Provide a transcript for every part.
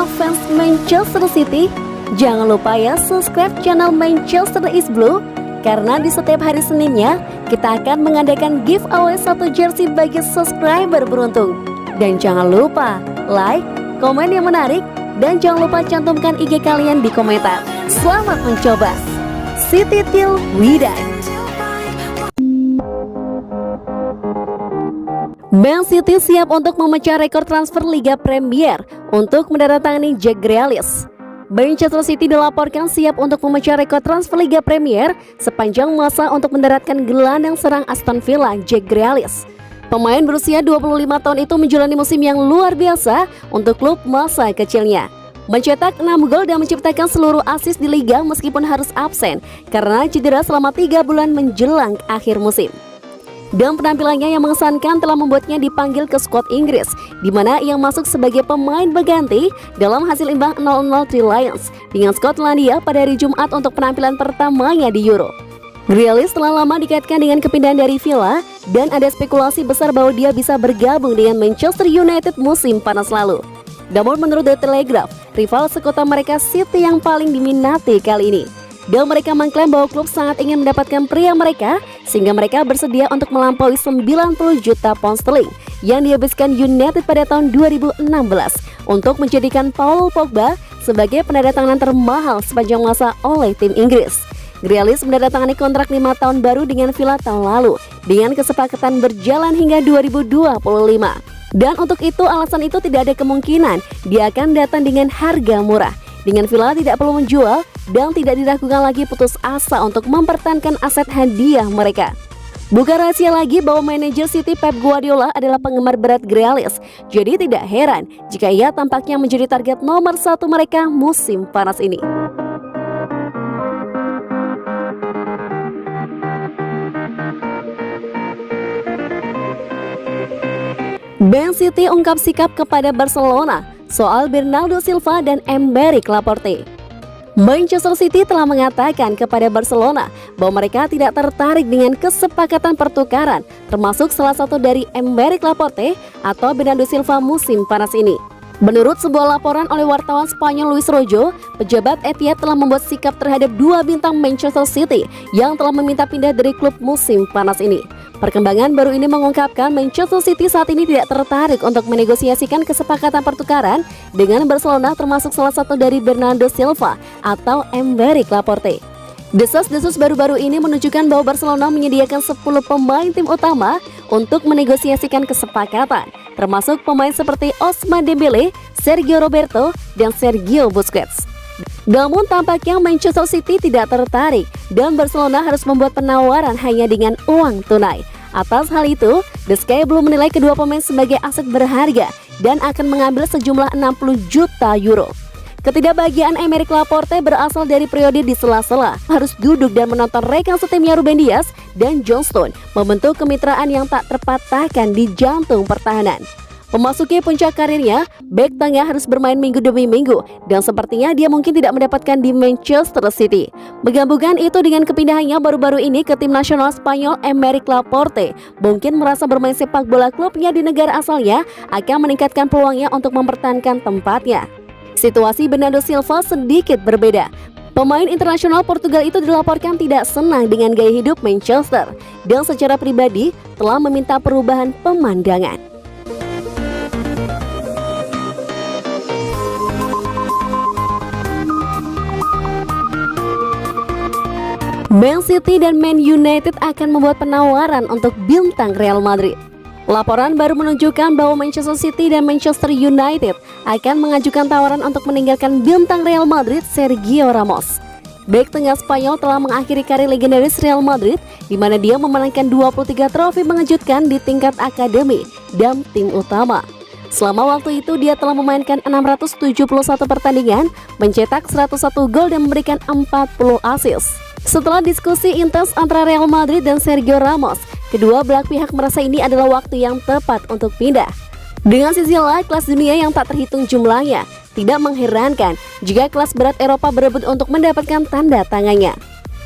semua fans Manchester City, jangan lupa ya subscribe channel Manchester is Blue, karena di setiap hari Seninnya kita akan mengadakan giveaway 1 jersey bagi subscriber beruntung. Dan jangan lupa like, komen yang menarik, dan jangan lupa cantumkan IG kalian di komentar. Selamat mencoba. City till we die. Man City siap untuk memecah rekor transfer Liga Premier untuk mendatangani Jack Grealish. Manchester City dilaporkan siap untuk memecah rekor transfer Liga Premier sepanjang masa untuk mendaratkan gelandang serang Aston Villa Jack Grealish. Pemain berusia 25 tahun itu menjalani musim yang luar biasa untuk klub masa kecilnya. Mencetak 6 gol dan menciptakan seluruh assist di Liga meskipun harus absen karena cedera selama 3 bulan menjelang akhir musim. Dan penampilannya yang mengesankan telah membuatnya dipanggil ke skuad Inggris, di mana ia masuk sebagai pemain berganti dalam hasil imbang 0-0 Three Lions dengan Skotlandia pada hari Jumat untuk penampilan pertamanya di Euro. Grealish telah lama dikaitkan dengan kepindahan dari Villa dan ada spekulasi besar bahwa dia bisa bergabung dengan Manchester United musim panas lalu. Namun menurut The Telegraph, rival sekota mereka City yang paling diminati kali ini. Dan mereka mengklaim bahwa klub sangat ingin mendapatkan pria mereka sehingga mereka bersedia untuk melampaui 90 juta pound sterling yang dihabiskan United pada tahun 2016 untuk menjadikan Paul Pogba sebagai penandatanganan termahal sepanjang masa oleh tim Inggris. Grealish menandatangani kontrak 5 tahun baru dengan Villa tahun lalu dengan kesepakatan berjalan hingga 2025. Dan untuk itu alasan itu tidak ada kemungkinan dia akan datang dengan harga murah. Dengan Villa tidak perlu menjual dan tidak diragukan lagi putus asa untuk mempertahankan aset hadiah mereka. Bukan rahasia lagi bahwa manajer City Pep Guardiola adalah penggemar berat Grealish, jadi tidak heran jika ia tampaknya menjadi target nomor 1 mereka musim panas ini. Man City ungkap sikap kepada Barcelona soal Bernardo Silva dan Aymeric Laporte. Manchester City telah mengatakan kepada Barcelona bahwa mereka tidak tertarik dengan kesepakatan pertukaran, termasuk salah satu dari Aymeric Laporte atau Bernardo Silva musim panas ini. Menurut sebuah laporan oleh wartawan Spanyol Luis Rojo, pejabat Etihad telah membuat sikap terhadap 2 bintang Manchester City yang telah meminta pindah dari klub musim panas ini. Perkembangan baru ini mengungkapkan Manchester City saat ini tidak tertarik untuk menegosiasikan kesepakatan pertukaran dengan Barcelona, termasuk salah satu dari Bernardo Silva atau Aymeric Laporte. Desas-desus baru-baru ini menunjukkan bahwa Barcelona menyediakan 10 pemain tim utama untuk menegosiasikan kesepakatan, termasuk pemain seperti Ousmane Dembele, Sergio Roberto, dan Sergio Busquets. Namun tampaknya Manchester City tidak tertarik dan Barcelona harus membuat penawaran hanya dengan uang tunai. Atas hal itu, The Sky belum menilai kedua pemain sebagai aset berharga dan akan mengambil sejumlah 60 juta euro. Ketidakbahagiaan Aymeric Laporte berasal dari periode di sela-sela harus duduk dan menonton rekan setimnya Ruben Dias dan John Stones membentuk kemitraan yang tak terpatahkan di jantung pertahanan. Memasuki puncak karirnya, bek tengah harus bermain minggu demi minggu dan sepertinya dia mungkin tidak mendapatkan di Manchester City. Menggabungkan itu dengan kepindahannya baru-baru ini ke tim nasional Spanyol, Aymeric Laporte mungkin merasa bermain sepak bola klubnya di negara asalnya akan meningkatkan peluangnya untuk mempertahankan tempatnya. Situasi Bernardo Silva sedikit berbeda. Pemain internasional Portugal itu dilaporkan tidak senang dengan gaya hidup Manchester dan secara pribadi telah meminta perubahan pemandangan. Man City dan Man United akan membuat penawaran untuk bintang Real Madrid. Laporan baru menunjukkan bahwa Manchester City dan Manchester United akan mengajukan tawaran untuk meninggalkan bintang Real Madrid Sergio Ramos. Bek tengah Spanyol telah mengakhiri karir legendaris Real Madrid, di mana dia memenangkan 23 trofi mengejutkan di tingkat akademi dan tim utama. Selama waktu itu dia telah memainkan 671 pertandingan, mencetak 101 gol dan memberikan 40 assist. Setelah diskusi intens antara Real Madrid dan Sergio Ramos, kedua belah pihak merasa ini adalah waktu yang tepat untuk pindah. Dengan sisi lain, kelas dunia yang tak terhitung jumlahnya, tidak mengherankan jika kelas berat Eropa berebut untuk mendapatkan tanda tangannya.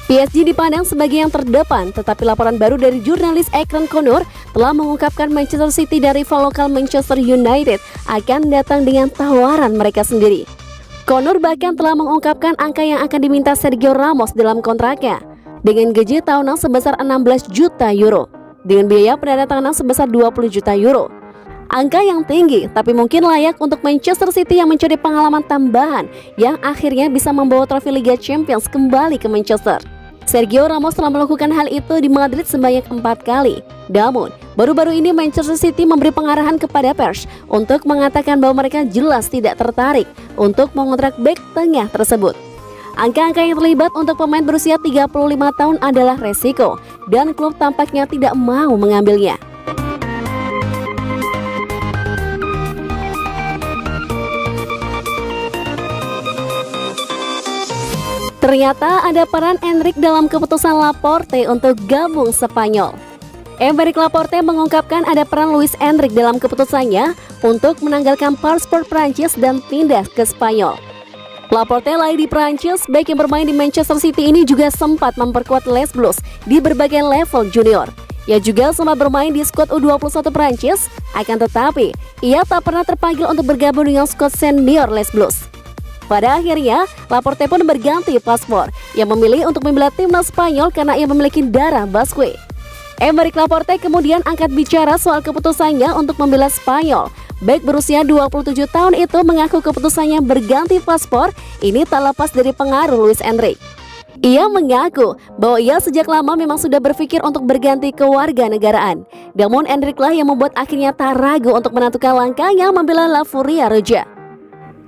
PSG dipandang sebagai yang terdepan, tetapi laporan baru dari jurnalis Ekran Konur telah mengungkapkan Manchester City dari rival lokal Manchester United akan datang dengan tawaran mereka sendiri. Konur bahkan telah mengungkapkan angka yang akan diminta Sergio Ramos dalam kontraknya, dengan gaji tahunan sebesar 16 juta euro, dengan biaya penandatanganan sebesar 20 juta euro. Angka yang tinggi, tapi mungkin layak untuk Manchester City yang mencuri pengalaman tambahan yang akhirnya bisa membawa trofi Liga Champions kembali ke Manchester. Sergio Ramos telah melakukan hal itu di Madrid sebanyak 4 kali. Namun, baru-baru ini Manchester City memberi pengarahan kepada pers untuk mengatakan bahwa mereka jelas tidak tertarik untuk mengontrak bek tengah tersebut. Angka-angka yang terlibat untuk pemain berusia 35 tahun adalah resiko, dan klub tampaknya tidak mau mengambilnya. Ternyata ada peran Endrick dalam keputusan Laporte untuk gabung Spanyol. Aymeric Laporte mengungkapkan ada peran Luis Endrick dalam keputusannya untuk menanggalkan paspor Prancis dan pindah ke Spanyol. Laporte lahir di Prancis, bek yang bermain di Manchester City ini juga sempat memperkuat Les Blues di berbagai level junior. Ia juga sempat bermain di skuad U21 Prancis, akan tetapi ia tak pernah terpanggil untuk bergabung dengan skuad senior Les Blues. Pada akhirnya, Laporte pun berganti paspor. Ia memilih untuk membela timnas Spanyol karena ia memiliki darah Basque. Aymeric Laporte kemudian angkat bicara soal keputusannya untuk membela Spanyol. Bek berusia 27 tahun itu mengaku keputusannya berganti paspor ini tak lepas dari pengaruh Luis Enrique. Ia mengaku bahwa ia sejak lama memang sudah berpikir untuk berganti ke warga negaraan. Namun Enrique lah yang membuat akhirnya tak ragu untuk menentukan langkahnya membela La Furia Roja.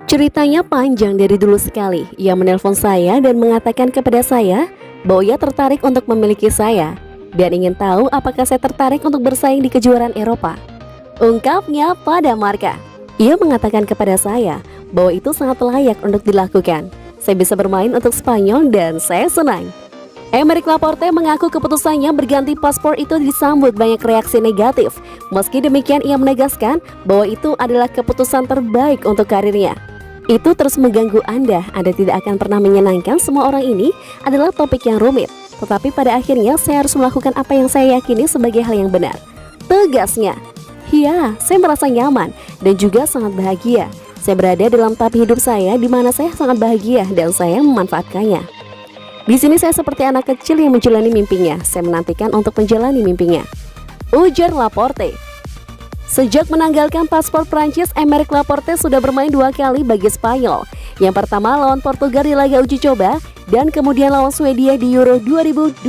Ceritanya panjang dari dulu sekali. Ia menelpon saya dan mengatakan kepada saya bahwa ia tertarik untuk memiliki saya dan ingin tahu apakah saya tertarik untuk bersaing di kejuaraan Eropa. Ungkapnya pada Marca. Ia mengatakan kepada saya bahwa itu sangat layak untuk dilakukan. Saya bisa bermain untuk Spanyol dan saya senang. Aymeric Laporte mengaku keputusannya berganti paspor itu disambut banyak reaksi negatif. Meski demikian ia menegaskan bahwa itu adalah keputusan terbaik untuk karirnya. Itu terus mengganggu Anda tidak akan pernah menyenangkan. Semua orang ini adalah topik yang rumit. Tetapi pada akhirnya saya harus melakukan apa yang saya yakini sebagai hal yang benar, tegasnya. Ya, saya merasa nyaman dan juga sangat bahagia. Saya berada dalam tahap hidup saya di mana saya sangat bahagia dan saya memanfaatkannya. Di sini saya seperti anak kecil yang menjalani mimpinya. Saya menantikan untuk menjalani mimpinya, ujar Laporte. Sejak menanggalkan paspor Prancis, Aymeric Laporte sudah bermain 2 kali bagi Spanyol. Yang pertama lawan Portugal di laga uji coba dan kemudian lawan Swedia di Euro 2020.